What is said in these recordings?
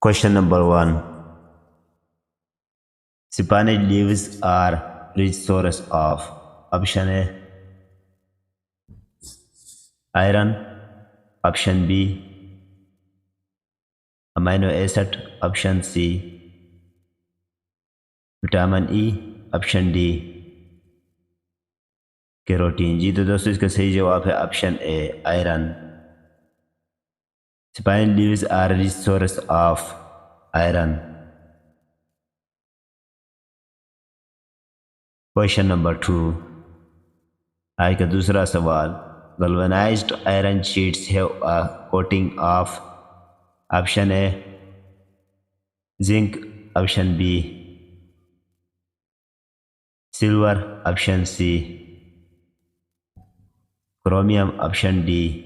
Question number 1. Spinach leaves are rich source of option A iron, option B amino acid, option C vitamin E, option D carotene. जी तो दोस्तों इसका सही जवाब है option A iron. Spinach leaves are rich source of iron. Question number 2, आज का दूसरा सवाल। Galvanised iron sheets have a coating of option A zinc, option B silver, option C chromium, option D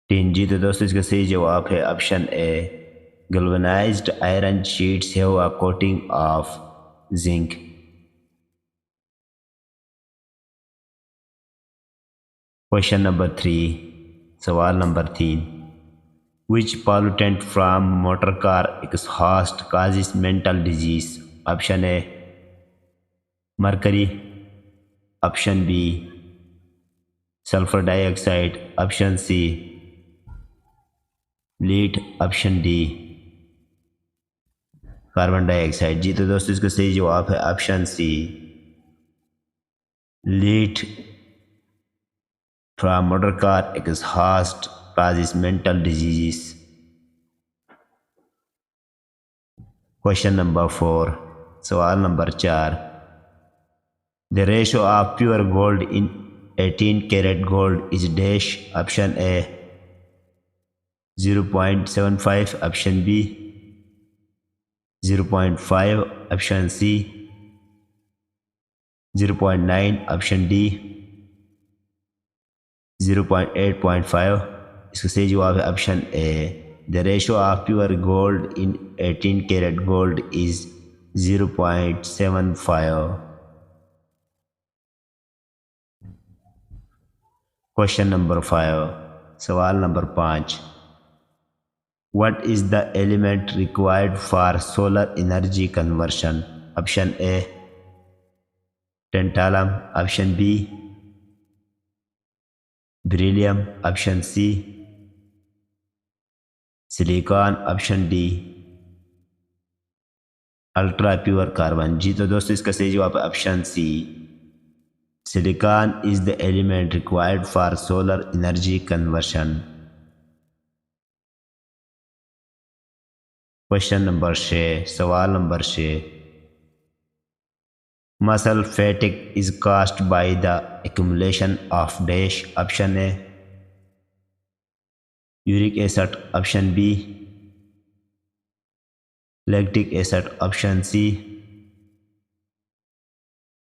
tin. जी तो दोस्तों इसका सही जवाब है option A galvanised iron sheets have a coating of zinc. Question number 3, सवाल number 3। Which pollutant from motor car exhaust causes mental disease? Option A mercury, option B sulfur dioxide, option C lead, option D carbon dioxide. जी तो दोस्तों इसका सही जवाब है option C lead from motor car exhaust causes mental diseases. Question number 4, सवाल number 4। The ratio of pure gold in 18 karat gold is dash, option A 0.75, option B 0.5, option C 0.9, option D 0.8.5। इसका सही जवाब है option A the ratio of pure gold in 18 carat gold is 0.75। Question number 5, सवाल number 5। What is the element required for solar energy conversion? Option A tantalum, option B beryllium, option C silicon, option D ultra pure carbon. जी तो दोस्तों इसका सही जवाब है option C silicon is the element required for solar energy conversion. Question number 6, सवाल number 6। Muscle fatigue is caused by the accumulation of dash, option A uric acid, option B lactic acid, option C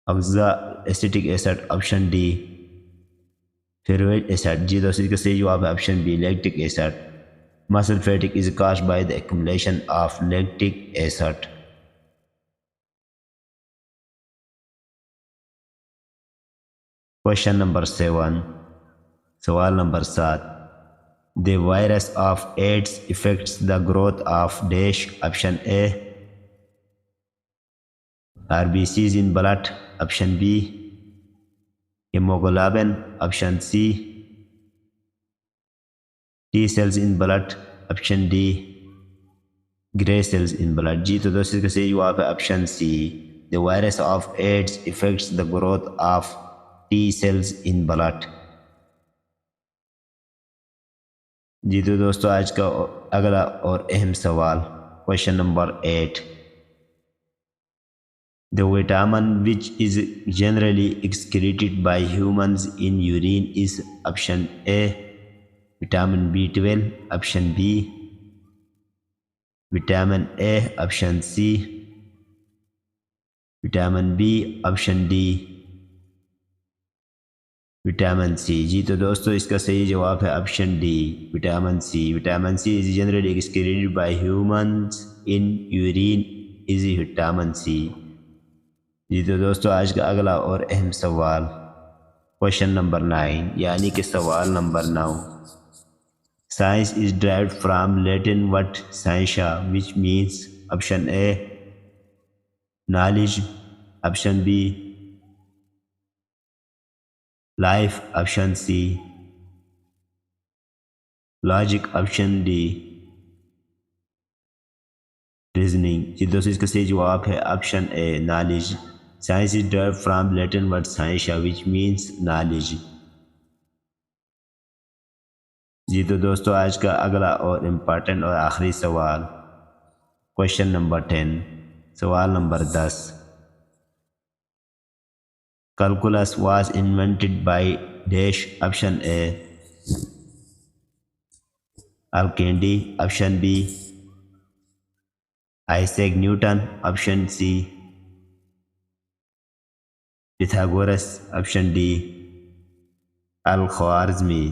oxalic acid, option D ferulic acid। जी दोस्तों इसका सही जवाब है option B lactic acid। Muscle fatigue is caused by the accumulation of lactic acid। Question number 7, सवाल नंबर 7। The virus of AIDS effects the growth of dash, option A RBCs in blood, option B hemoglobin, option C T cells in blood, option D grey cells in blood। जी तो दोस्तों इसका सही जवाब है option C the virus of AIDS effects the growth of T cells in blood। जी तो दोस्तों आज का अगला और अहम सवाल question number 8। The vitamin which is generally excreted by humans in urine is option A vitamin B12, option B vitamin A, option C vitamin B, option D vitamin C. जी तो दोस्तों इसका सही जवाब है option D vitamin C. Vitamin C is generally excreted by humans in urine is vitamin C. जी तो दोस्तों आज का अगला और अहम सवाल क्वेश्चन नंबर 9 यानी कि सवाल number 9। Science is derived from Latin word scientia, which means option A, knowledge, option B, life, option C, logic, option D, reasoning. जी दोस्तों, इसका सही जवाब है option A, knowledge. Science is derived from Latin word scientia which means knowledge. जी तो दोस्तों, आज का अगला और इम्पॉर्टेंट और आखिरी सवाल, क्वेश्चन नंबर 10, सवाल number 10। Calculus was invented by dash, option A Alkindi, option B Isaac Newton, option C Pythagoras, option D Al ख्वारिज़मी।